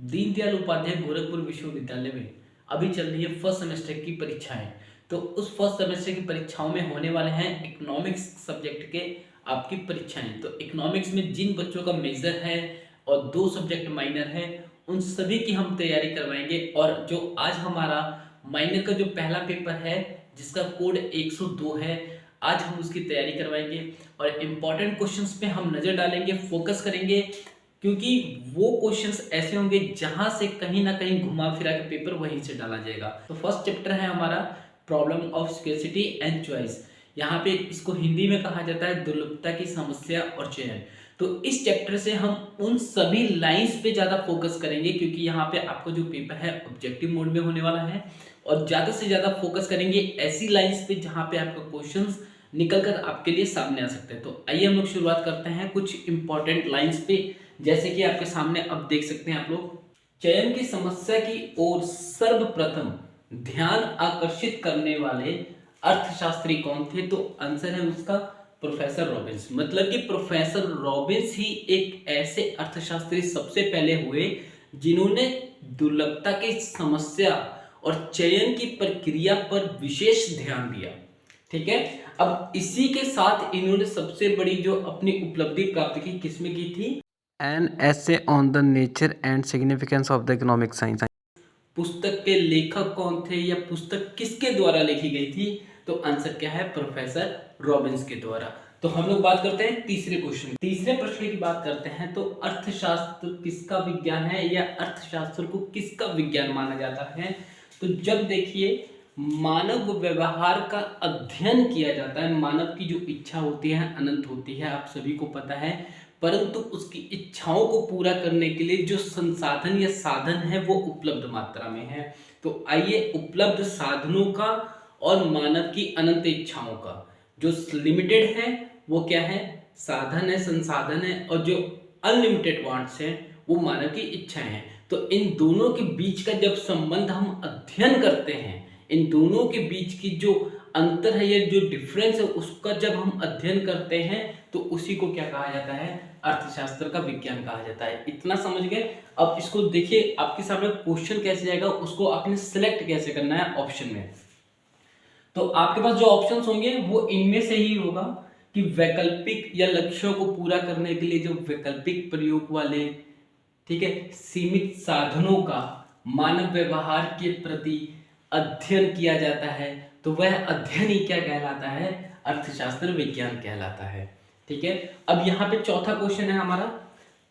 दीनदयाल उपाध्याय गोरखपुर विश्वविद्यालय में अभी चल रही है फर्स्ट सेमेस्टर की परीक्षाएं। तो उस फर्स्ट सेमेस्टर की परीक्षाओं में होने वाले हैं इकोनॉमिक्स सब्जेक्ट के आपकी परीक्षाएं। तो इकोनॉमिक्स में जिन बच्चों का मेजर है और 2 सब्जेक्ट माइनर है, उन सभी की हम तैयारी करवाएंगे। और जो आज हमारा माइनर का जो पहला पेपर है जिसका कोड 102 है, आज हम उसकी तैयारी करवाएंगे और इम्पॉर्टेंट क्वेश्चंस पे हम नज़र डालेंगे, फोकस करेंगे, क्योंकि वो क्वेश्चंस ऐसे होंगे जहां से कहीं ना कहीं घुमा फिरा के पेपर वहीं से डाला जाएगा। तो फर्स्ट चैप्टर है हमारा problem of scarcity and choice. यहाँ पे इसको हिंदी में कहा जाता है दुर्लभता की समस्या और चयन। तो इस चैप्टर से हम उन सभी लाइंस पे ज़्यादा फोकस करेंगे, क्योंकि यहाँ पे आपका जो पेपर है ऑब्जेक्टिव मोड में होने वाला है और ज़्यादा से ज़्यादा फोकस करेंगे ऐसी लाइंस पे जहाँ पे आपका क्वेश्चंस निकल कर आपके लिए सामने आ सकते हैं। तो आइए हम लोग शुरुआत करते हैं कुछ इंपॉर्टेंट लाइंस पे, जैसे कि आपके सामने अब देख सकते हैं आप लोग। चयन की समस्या की ओर सर्वप्रथम ध्यान आकर्षित करने वाले अर्थशास्त्री कौन थे? तो आंसर है उसका प्रोफेसर रॉबिन्स। मतलब कि प्रोफेसर रॉबिन्स ही एक ऐसे अर्थशास्त्री सबसे पहले हुए जिन्होंने दुर्लभता की समस्या और चयन की प्रक्रिया पर विशेष ध्यान दिया। ठीक है, अब इसी के साथ इन्होंने सबसे बड़ी जो अपनी उपलब्धि प्राप्त की किसमें की थी? An essay on the nature and significance of the economic science. पुस्तक के लेखक कौन थे या पुस्तक किसके द्वारा लिखी गई थी? तो आंसर क्या है? प्रोफेसर रॉबिन्स के द्वारा। तो हम लोग बात करते हैं तीसरे क्वेश्चन, तीसरे प्रश्न की बात करते हैं। तो अर्थशास्त्र किसका विज्ञान है या अर्थशास्त्र को किसका विज्ञान माना जाता है? तो जब देखिए मानव व्यवहार का अध्ययन किया जाता है, मानव की जो इच्छा होती है अनंत होती है, आप सभी को पता है, परंतु उसकी इच्छाओं को पूरा करने के लिए जो संसाधन या साधन है वो उपलब्ध मात्रा में है। तो आइए उपलब्ध साधनों का और मानव की अनंत इच्छाओं का, जो लिमिटेड है वो क्या है? साधन है, संसाधन है, और जो अनलिमिटेड वांट्स है वो मानव की इच्छाएं हैं। तो इन दोनों के बीच का जब संबंध हम अध्ययन करते हैं, इन दोनों के बीच की जो अंतर है या जो डिफरेंस है उसका जब हम अध्ययन करते हैं तो उसी को क्या कहा जाता है? अर्थशास्त्र का विज्ञान कहा जाता है। इतना समझ गए? अब इसको देखिए आपके सामने क्वेश्चन कैसे जाएगा, उसको आपने सिलेक्ट कैसे करना है ऑप्शन में। तो आपके पास जो ऑप्शंस होंगे वो इनमें से ही होगा कि वैकल्पिक या लक्ष्यों को पूरा करने के लिए जो वैकल्पिक प्रयोग वाले, ठीक है, सीमित साधनों का मानव व्यवहार के प्रति अध्ययन किया जाता है, तो वह अध्ययन ही क्या कहलाता है? अर्थशास्त्र विज्ञान कहलाता है। ठीक है, अब यहाँ पे चौथा क्वेश्चन है हमारा,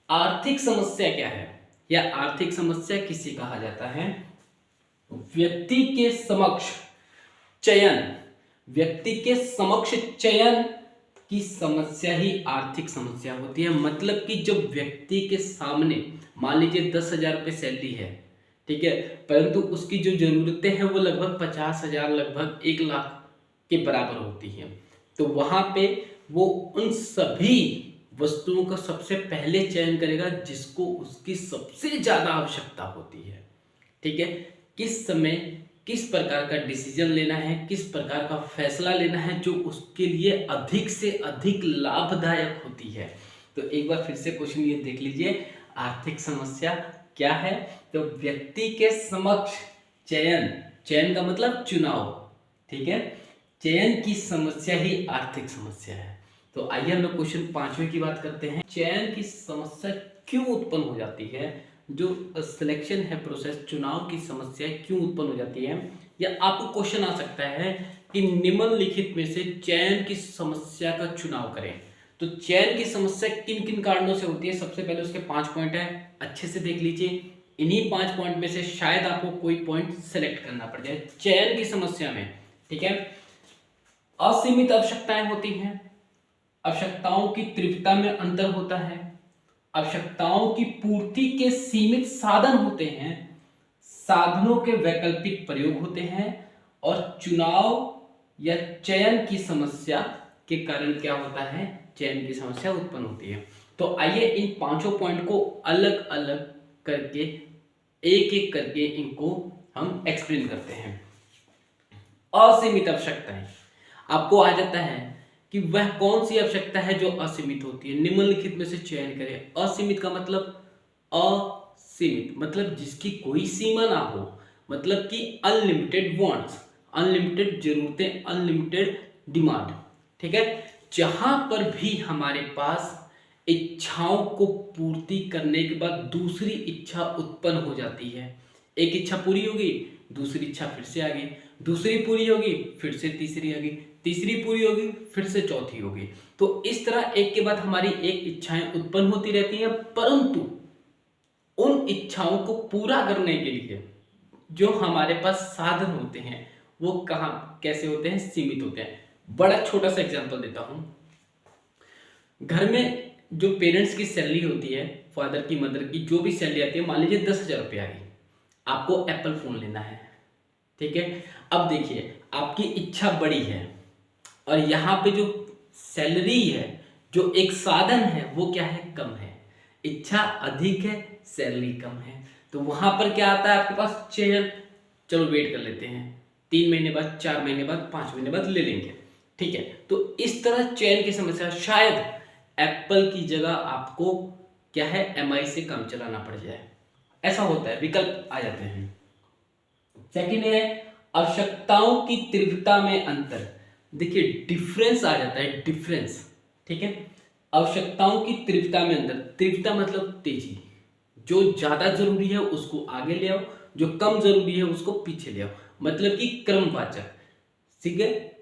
आर्थिक समस्या क्या है या आर्थिक समस्या किसे कहा जाता है? व्यक्ति के समक्ष चयन, व्यक्ति के समक्ष चयन की समस्या ही आर्थिक समस्या होती है। मतलब कि जब व्यक्ति के सामने मान लीजिए 10,000 रुपये सैलरी है, ठीक है, परंतु उसकी जो जरूरतें हैं वो लगभग 50,000, लगभग 1,00,000 के बराबर होती हैं, तो वहां पे वो उन सभी वस्तुओं का सबसे पहले चयन करेगा जिसको उसकी सबसे ज्यादा आवश्यकता होती है। ठीक है, किस समय किस प्रकार का डिसीजन लेना है, किस प्रकार का फैसला लेना है जो उसके लिए अधिक से अधिक लाभदायक होती है। तो एक बार फिर से क्वेश्चन ये देख लीजिए, आर्थिक समस्या क्या है? तो व्यक्ति के समक्ष चयन, चयन का मतलब चुनाव, ठीक है, चयन की समस्या ही आर्थिक समस्या है। तो आइए हम लोग क्वेश्चन 5वें की बात करते हैं। चयन की समस्या क्यों उत्पन्न हो जाती है? जो सिलेक्शन है प्रोसेस, चुनाव की समस्या क्यों उत्पन्न हो जाती है? या आपको क्वेश्चन आ सकता है कि निम्नलिखित में से चयन की समस्या का चुनाव करें। तो चयन की समस्या किन किन कारणों से होती है? सबसे पहले उसके 5 पॉइंट है, अच्छे से देख लीजिए। इन्हीं 5 पॉइंट में से शायद आपको कोई पॉइंट सेलेक्ट करना पड़ जाए चयन की समस्या में। ठीक है, असीमित आवश्यकताएं होती हैं, आवश्यकताओं की तीव्रता में अंतर होता है, आवश्यकताओं की पूर्ति के सीमित साधन होते हैं, साधनों के वैकल्पिक प्रयोग होते हैं, और चुनाव या चयन की समस्या के कारण क्या होता है? चयन की समस्या उत्पन्न होती है। तो आइए इन 5 पॉइंट को अलग अलग करके एक एक करके इनको हम एक्सप्लेन करते हैं। असीमित आवश्यकताएं, आपको आ जाता है कि वह कौन सी आवश्यकता है जो असीमित होती है? निम्नलिखित में से चयन करें। असीमित का मतलब असीमित सीमित मतलब जिसकी कोई सीमा ना हो, मतलब कि अनलिमिटेड वांट्स, अनलिमिटेड जरूरतें, अनलिमिटेड डिमांड। ठीक है, जहां पर भी हमारे पास इच्छाओं को पूर्ति करने के बाद दूसरी इच्छा उत्पन्न हो जाती है। एक इच्छा पूरी होगी, दूसरी इच्छा फिर से आ गई, दूसरी पूरी होगी, फिर से तीसरी आ गई, तीसरी पूरी होगी, फिर से चौथी होगी। तो इस तरह एक के बाद हमारी एक इच्छाएं उत्पन्न होती रहती हैं, परंतु उन इच्छाओं को पूरा करने के लिए जो हमारे पास साधन होते हैं वो कहाँ कैसे होते हैं, सीमित होते हैं। बड़ा छोटा सा एग्जांपल देता हूं। घर में जो पेरेंट्स की सैलरी होती है, फादर की मदर की जो भी सैलरी आती है, मान लीजिए 10,000 रुपये आई, आपको एप्पल फोन लेना है। ठीक है, अब देखिए आपकी इच्छा बड़ी है और यहाँ पे जो सैलरी है, जो एक साधन है, वो क्या है, कम है। इच्छा अधिक है, सैलरी कम है, तो वहां पर क्या आता है आपके पास, चयन। चलो वेट कर लेते हैं, 3 महीने बाद, 4 महीने बाद, 5 महीने बाद ले लेंगे। ठीक है, तो इस तरह चयन की समस्या, शायद एप्पल की जगह आपको क्या है, एमआई से कम चलाना पड़ जाए, ऐसा होता है, विकल्प आ जाते हैं। सेकंड है आवश्यकताओं की तीव्रता में अंतर। देखिए डिफरेंस आ जाता है, डिफरेंस। ठीक है, आवश्यकताओं की तीव्रता में अंतर, तीव्रता मतलब तेजी, जो ज्यादा जरूरी है उसको आगे ले आओ, जो कम जरूरी है उसको पीछे ले आओ, मतलब कि क्रमवाचक।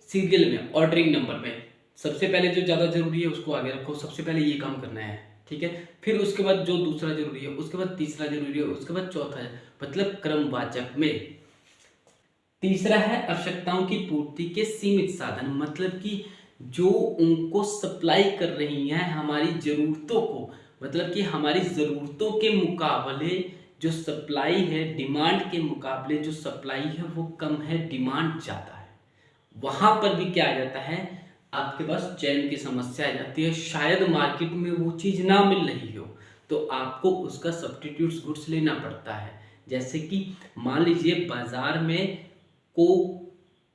सीरियल में, ऑर्डरिंग नंबर में, सबसे पहले जो ज्यादा जरूरी है उसको आगे रखो, सबसे पहले ये काम करना है। ठीक है, फिर उसके बाद जो दूसरा जरूरी है, उसके बाद तीसरा जरूरी है, उसके बाद चौथा है, मतलब क्रमवाचक में। तीसरा है आवश्यकताओं की पूर्ति के सीमित साधन, मतलब कि जो उनको सप्लाई कर रही हैं हमारी जरूरतों को, मतलब कि हमारी जरूरतों के मुकाबले जो सप्लाई है, डिमांड के मुकाबले जो सप्लाई है वो कम है, डिमांड ज़्यादा है। वहां पर भी क्या आ जाता है, आपके पास चयन की समस्या आ जाती है। शायद मार्केट में वो चीज़ ना मिल रही हो तो आपको उसका सब्स्टिट्यूट गुड्स लेना पड़ता है। जैसे कि मान लीजिए बाजार में कोक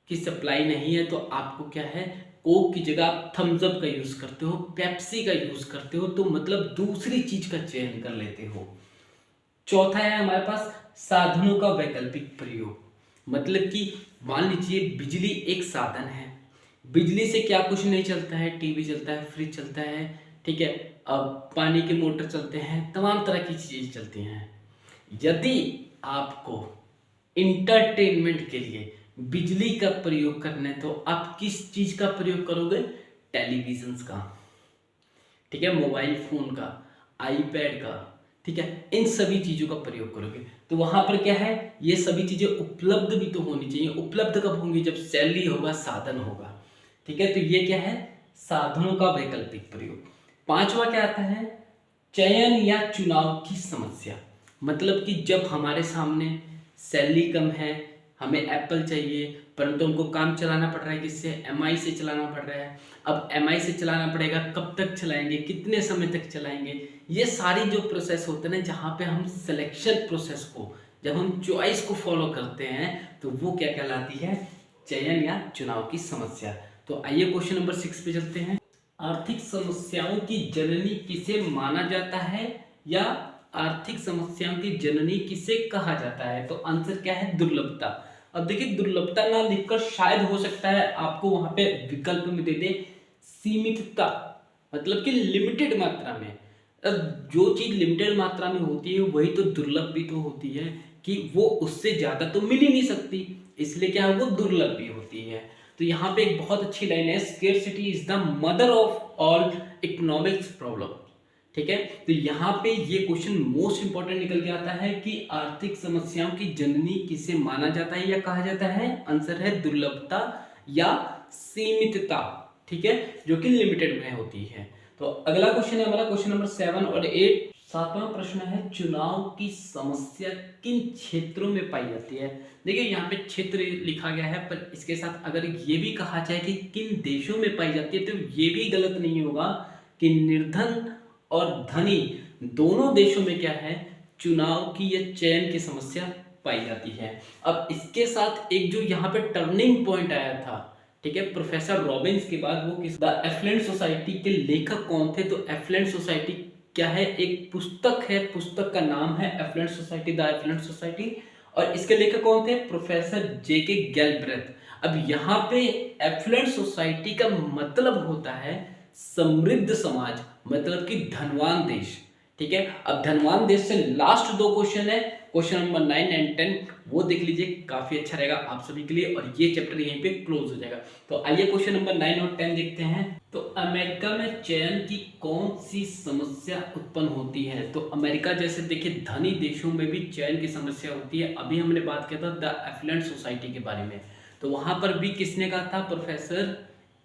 की सप्लाई नहीं है तो आपको क्या है, कोक की जगह आप थम्स अप का यूज करते हो, पेप्सी का यूज करते हो, तो मतलब दूसरी चीज का चयन कर लेते हो। चौथा है हमारे पास साधनों का वैकल्पिक प्रयोग, मतलब कि मान लीजिए बिजली एक साधन है, बिजली से क्या कुछ नहीं चलता है, टीवी चलता है, फ्रिज चलता है, ठीक है, अब पानी के मोटर चलते हैं, तमाम तरह की चीजें चलती हैं। यदि आपको इंटरटेनमेंट के लिए बिजली का प्रयोग करना है तो आप किस चीज का प्रयोग करोगे, टेलीविजन का, ठीक है, मोबाइल फोन का, आईपैड का, ठीक है, इन सभी चीजों का प्रयोग करोगे। तो वहां पर क्या है, ये सभी चीजें उपलब्ध भी तो होनी चाहिए। उपलब्ध कब होंगी, जब सैलरी होगा, साधन होगा। ठीक है, तो ये क्या है, साधनों का वैकल्पिक प्रयोग। पांचवा क्या आता है, चयन या चुनाव की समस्या, मतलब कि जब हमारे सामने सैलरी कम है, हमें एप्पल चाहिए, परंतु हमको काम चलाना पड़ रहा है, किससे, एमआई से चलाना पड़ रहा है। अब एमआई से चलाना पड़ेगा, कब तक चलाएंगे, कितने समय तक चलाएंगे, ये सारी जो प्रोसेस होते हैं ना, जहाँ पे हम सिलेक्शन प्रोसेस को, जब हम चॉइस को फॉलो करते हैं तो वो क्या कहलाती है, चयन या चुनाव की समस्या। तो आइए क्वेश्चन नंबर 6 पे चलते हैं। आर्थिक समस्याओं की जननी किसे माना जाता है, या आर्थिक समस्याओं की जननी किसे कहा जाता है, तो आंसर क्या है, दुर्लभता। अब देखिए दुर्लभता ना लिखकर शायद हो सकता है आपको वहां पे विकल्प में दे दे सीमितता, मतलब कि लिमिटेड मात्रा में। जो चीज लिमिटेड मात्रा में होती है वही तो दुर्लभ भी तो होती है, कि वो उससे ज्यादा तो मिल ही नहीं सकती, इसलिए क्या है, वो दुर्लभ भी होती है। तो यहाँ पे एक बहुत अच्छी लाइन है, scarcity is the mother of all economics problem. ठीक है, तो यहाँ पे ये क्वेश्चन मोस्ट इंपॉर्टेंट निकल के आता है कि आर्थिक समस्याओं की जननी किसे माना जाता है या कहा जाता है, आंसर है दुर्लभता या सीमितता। ठीक है, जो कि लिमिटेड में होती है। तो अगला क्वेश्चन है हमारा क्वेश्चन नंबर 7 और 8। सातवां प्रश्न है, चुनाव की समस्या किन क्षेत्रों में पाई जाती है। देखिए यहाँ पे क्षेत्र लिखा गया है, पर इसके साथ अगर ये भी कहा जाए कि किन देशों में पाई जाती है तो ये भी गलत नहीं होगा कि निर्धन और धनी दोनों देशों में क्या है, चुनाव की या चयन की समस्या पाई जाती है। अब इसके साथ एक जो यहाँ पे टर्निंग पॉइंट आया था, ठीक है, प्रोफेसर रॉबिन्स के बाद, वो किस, द एफ्लुएंट सोसाइटी के लेखक कौन थे, तो एफ्लुएंट सोसाइटी क्या है, एक पुस्तक है, पुस्तक का नाम है affluent society, the affluent society, और इसके लेखक कौन थे, प्रोफेसर जेके गैलब्रेथ। अब यहाँ पे एफ्लुएंट सोसाइटी का मतलब होता है समृद्ध समाज, मतलब कि धनवान देश, ठीक है। अब धनवान देश से लास्ट दो क्वेश्चन है, क्वेश्चन नंबर 9 एंड 10, वो देख लीजिए, काफी अच्छा रहेगा आप सभी के लिए, और ये चैप्टर यहीं पे क्लोज हो जाएगा। तो आइए क्वेश्चन नंबर 9 और 10 देखते हैं। तो अमेरिका में चयन की कौन सी समस्या उत्पन्न होती है? तो अमेरिका जैसे देखिए धनी देशों में भी चयन की समस्या होती है। अभी हमने बात किया था द एफ्लुएंट सोसाइटी के बारे में, तो वहां पर भी किसने कहा था, प्रोफेसर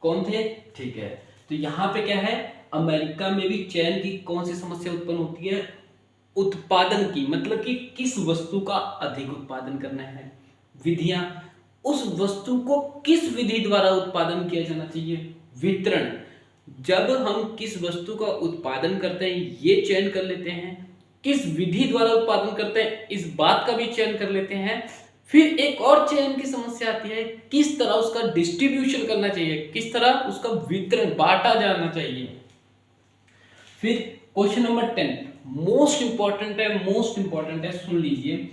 कौन थे, ठीक है। तो यहाँ पे क्या है, अमेरिका में भी चयन की कौन सी समस्या उत्पन्न होती है, उत्पादन की, मतलब कि किस वस्तु का अधिक उत्पादन करना है, विधियां, उस वस्तु को किस विधि द्वारा उत्पादन किया जाना चाहिए, वितरण, जब हम किस वस्तु का उत्पादन करते हैं ये चयन कर लेते हैं, किस विधि द्वारा उत्पादन करते हैं इस बात का भी चयन कर लेते हैं, फिर एक और चयन की समस्या आती है, किस तरह उसका डिस्ट्रीब्यूशन करना चाहिए, किस तरह उसका वितरण बांटा जाना चाहिए। फिर क्वेश्चन नंबर 10 मोस्ट इंपॉर्टेंट है, सुन लीजिए,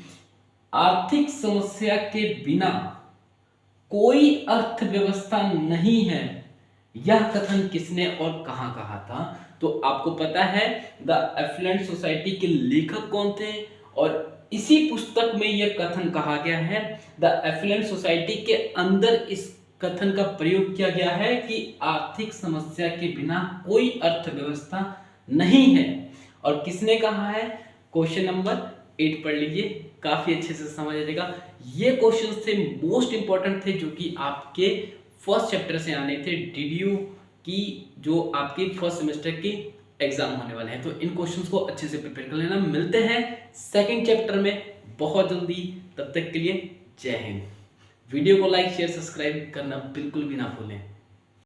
आर्थिक समस्या के बिना कोई अर्थव्यवस्था नहीं है, यह कथन किसने और कहां कहा था? तो आपको पता है द एफ्लुएंट सोसाइटी के लेखक कौन थे, और इसी पुस्तक में यह कथन कहा गया है। द एफ्लुएंट सोसाइटी के अंदर इस कथन का प्रयोग किया गया है कि आर्थिक समस्या के बिना कोई अर्थव्यवस्था नहीं है, और किसने कहा है? क्वेश्चन नंबर 8 पढ़ लीजिए, काफी अच्छे से समझ आ जाएगा। ये क्वेश्चन थे मोस्ट इंपॉर्टेंट थे, जो कि आपके फर्स्ट चैप्टर से आने थे, डीडीयू की जो आपकी फर्स्ट सेमेस्टर की एग्जाम होने वाले हैं। तो इन क्वेश्चंस को अच्छे से प्रिपेयर कर लेना। मिलते हैं सेकंड चैप्टर में बहुत जल्दी, तब तक के लिए जय हिंद। वीडियो को लाइक शेयर सब्सक्राइब करना बिल्कुल भी ना भूलें।